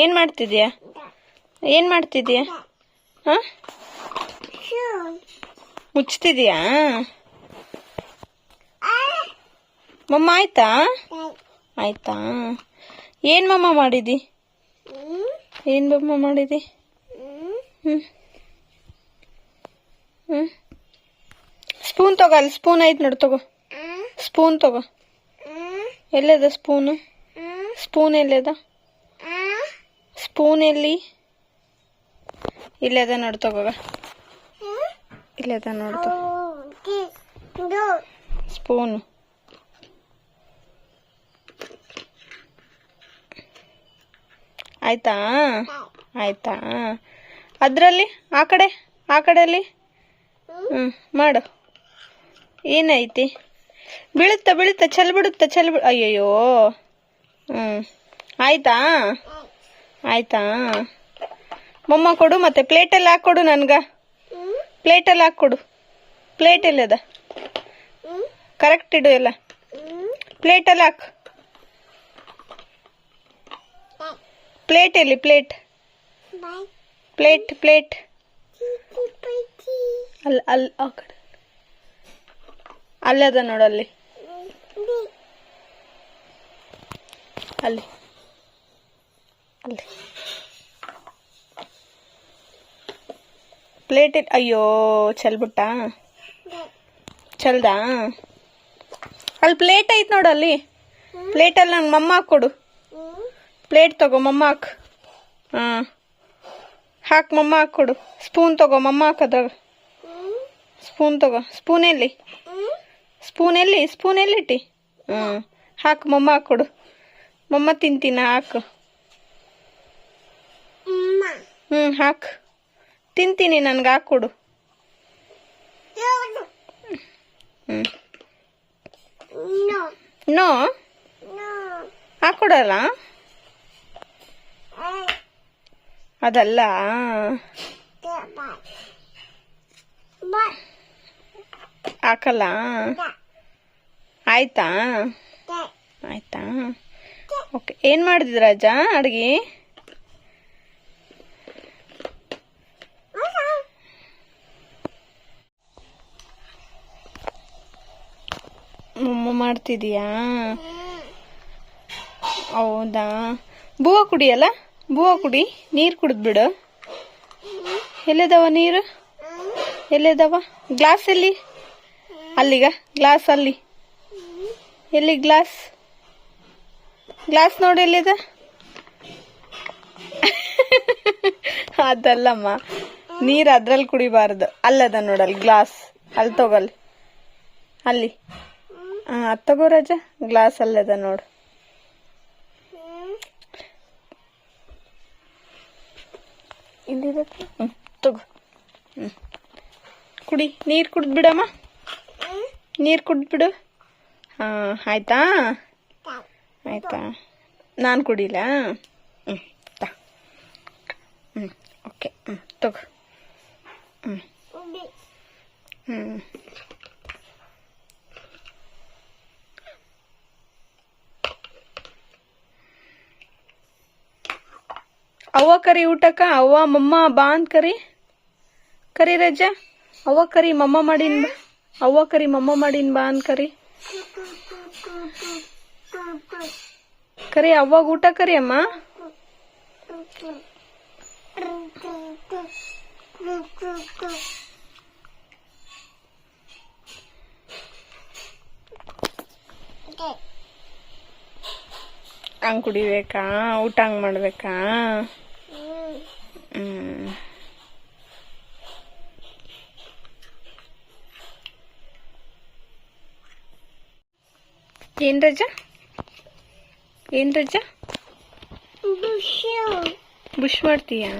ಏನು ಮಾಡ್ತಿದ್ಯಾ? ಏನು ಮಾಡ್ತಿದ್ಯಾ? ಹಾಂ, ಮುಚ್ತಿದ್ಯಾ? ಮಮ್ಮ ಆಯ್ತಾ? ಆಯ್ತಾ? ಏನು ಮಮ್ಮ ಮಾಡಿದಿ? ಏನು ಮಮ್ಮ ಮಾಡಿದಿ? ಸ್ಪೂನ್ ತಗೋ, ಅಲ್ಲಿ ಸ್ಪೂನ್ ಐತೆ ನೋಡಿ, ತಗೋ ಸ್ಪೂನ್ ತಗೋ. ಎಲ್ಲದ ಸ್ಪೂನು? ಸ್ಪೂನ್ ಎಲ್ಲದ? ಸ್ಪೂನ್ ಎಲ್ಲಿ? ಇಲ್ಲದ ನೋಡಿ, ತಗೋ. ಇಲ್ಲದ ನೋಡ್ತು ಸ್ಪೂನು. ಆಯ್ತಾ? ಆಯ್ತಾ? ಅದರಲ್ಲಿ ಆ ಕಡೆಯಲ್ಲಿ ಮಾಡು. ಏನೈತಿ? ಬೀಳುತ್ತಾ ಚೆಲ್ಬಿಡುತ್ತಾ ಅಯ್ಯಯ್ಯೋ. ಆಯ್ತಾ? ಆಯ್ತಾ? ಮಮ್ಮ ಕೊಡು, ಮತ್ತೆ ಪ್ಲೇಟಲ್ಲಿ ಹಾಕ್ಕೊಡು ನನ್ಗೆ. ಪ್ಲೇಟಲ್ಲಿ ಹಾಕ್ಕೊಡು. ಪ್ಲೇಟ್ ಎಲ್ಲದ? ಕರೆಕ್ಟ್ ಇಡು ಎಲ್ಲ. ಪ್ಲೇಟಲ್ಲಿ ಹಾಕು. ಪ್ಲೇಟ್ ಎಲ್ಲಿ? ಪ್ಲೇಟ್ ಅಲ್ಲಿ ಆ ಕಡೆ ಅಲ್ಲದ ನೋಡಲ್ಲಿ. ಅಲ್ಲಿ ಪ್ಲೇಟ್. ಅಯ್ಯೋ, ಚೆಲ್ಬಿಟ್ಟ? ಚೆಲ್ದಾ? ಅಲ್ಲಿ ಪ್ಲೇಟ್ ಐತೆ ನೋಡು, ಅಲ್ಲಿ ಪ್ಲೇಟಲ್ಲಿ ನಂಗೆ ಮಮ್ಮ ಹಾಕ್ಕೊಡು. ಪ್ಲೇಟ್ ತಗೋ, ಮಮ್ಮ ಹಾಕು. ಹಾಕು, ಮಮ್ಮ ಹಾಕ್ಕೊಡು. ಸ್ಪೂನ್ ತಗೋ, ಮಮ್ಮ ಹಾಕೋದಾಗ. ಸ್ಪೂನ್ ತಗೋ. ಸ್ಪೂನ್ ಎಲ್ಲಿಟ್ಟಿ? ಹಾಕು, ಮಮ್ಮ ಹಾಕ್ಕೊಡು. ಮಮ್ಮ ತಿಂತೀನ? ಹಾಕು. ಹಾಕು, ತಿಂತೀನಿ, ನನ್ಗೆ ಹಾಕ್ಕೊಡು. ನೋ ಹಾಕ್ಕೊಡಲ್ಲ? ಅದಲ್ಲ. ಹಾಕಲ್ಲ? ಆಯ್ತಾ? ಆಯ್ತಾ? ಓಕೆ. ಏನು ಮಾಡಿದ್ರಿ ರಾಜ ಅಡುಗೆ? ಮಮ್ಮ ಮಾಡ್ತಿದೀಯಾ? ಹೌದಾ? ಬೂವ ಕುಡಿಯಲ್ಲ? ಬೂವ ಕುಡಿ, ನೀರು ಕುಡಿದ್ಬಿಡು. ಎಲ್ಲಿದಾವ ನೀರು? ಎಲ್ಲಿದಾವ? ಗ್ಲಾಸ್ ಎಲ್ಲಿ? ಅಲ್ಲಿಗ ಗ್ಲಾಸ್ ಅಲ್ಲಿ. ಎಲ್ಲಿ ಗ್ಲಾಸ್? ಗ್ಲಾಸ್ ನೋಡಿ ಎಲ್ಲಿದ? ಅದಲ್ಲಮ್ಮ, ನೀರು ಅದ್ರಲ್ಲಿ ಕುಡಿಬಾರ್ದು. ಅಲ್ಲದ ನೋಡಲ್ಲಿ ಗ್ಲಾಸ್. ಅಲ್ಲಿ ತಗೊಳ್ಳಿ, ಅಲ್ಲಿ. ಅದು ತಗೋ ರಾಜ, ಗ್ಲಾಸ್ ಅಲ್ಲದ ನೋಡು. ಇಲ್ಲಿದೆ. ತಗೋ. ಕುಡಿ, ನೀರು ಕುಡಿದ್ಬಿಡಮ್ಮ. ನೀರು ಕುಡಿದ್ಬಿಡು. ಆಯ್ತಾ? ಆಯ್ತಾ? ನಾನು ಕುಡಿಲ್ಲ? ಓಕೆ. ತಗೋ. ಅವ್ವ ಕರಿ ಊಟಕ್ಕ. ಅವ್ವ ಮಮ್ಮ ಬಾ ಅಂತ ಕರಿ ರಜ. ಅವ್ವ ಕರಿ ಮಮ್ಮ ಮಾಡಿನ್ ಬಾ. ಅವ್ವ ಕರಿ ಮಮ್ಮ ಮಾಡಿನ್ ಬಾ ಅಂತ ಕರಿ. ಅವ್ವಾಗ ಊಟ ಕರಿ ಅಮ್ಮ. ಹಂಗೆ ಕುಡಿಬೇಕಾ? ಊಟ ಹಂಗೆ ಮಾಡ್ಬೇಕಾ? ಏನ್ ರಜ? ಬುಷ್ ಮಾಡ್ತೀಯಾ?